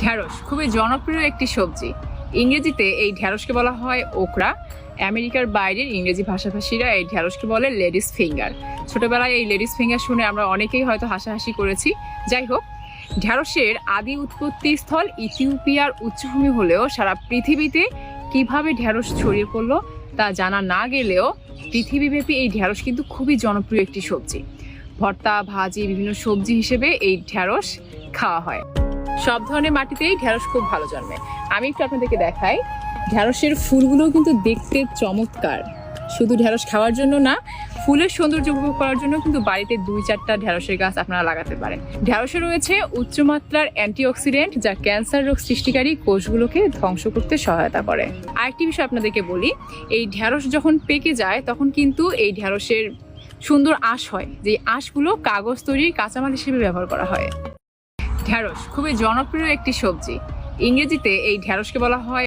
ঢ্যাঁড়স খুবই জনপ্রিয় একটি সবজি। ইংরেজিতে এই ঢ্যাঁড়সকে বলা হয় ওকরা। আমেরিকার বাইরের ইংরেজি ভাষাভাষীরা এই ঢ্যাঁড়সকে বলে লেডিস ফিঙ্গার। ছোটবেলায় এই লেডিস ফিঙ্গার শুনে আমরা অনেকেই হয়তো হাসাহাসি করেছি। যাই হোক, ঢ্যাঁড়সের আদি উৎপত্তি স্থল ইথিওপিয়ার উচ্চভূমি হলেও সারা পৃথিবীতে কিভাবে ঢ্যাঁড়স ছড়িয়ে পড়লো তা জানা না গেলেও পৃথিবীব্যাপী এই ঢ্যাঁড়স কিন্তু খুবই জনপ্রিয় একটি সবজি। ভর্তা, ভাজি, বিভিন্ন সবজি হিসেবে এই ঢ্যাঁড়স খাওয়া হয়। সব ধরনের মাটিতেই ঢ্যাঁড়স খুব ভালো জন্মে। আমি একটু আপনাদেরকে দেখাই, ঢ্যাঁড়সের ফুলগুলো কিন্তু দেখতে চমৎকার। শুধু ঢ্যাঁড়স খাওয়ার জন্য না, ফুলের সৌন্দর্য উপভোগ করার জন্য কিন্তু বাড়িতে 2-4টা ঢ্যাঁড়সের গাছ আপনারা লাগাতে পারেন। ঢ্যাঁড়সে রয়েছে উচ্চমাত্রার অ্যান্টিঅক্সিডেন্ট, যা ক্যান্সার রোগ সৃষ্টিকারী কোষগুলোকে ধ্বংস করতে সহায়তা করে। আরেকটি বিষয় আপনাদেরকে বলি, এই ঢ্যাঁড়স যখন পেকে যায় তখন কিন্তু এই ঢ্যাঁড়সের সুন্দর আঁশ হয়, যে আঁশগুলো কাগজ তৈরির কাঁচামাল হিসেবে ব্যবহার করা হয়। ঢ্যাঁড়স খুবই জনপ্রিয় একটি সবজি। ইংরেজিতে এই ঢ্যাঁড়সকে বলা হয়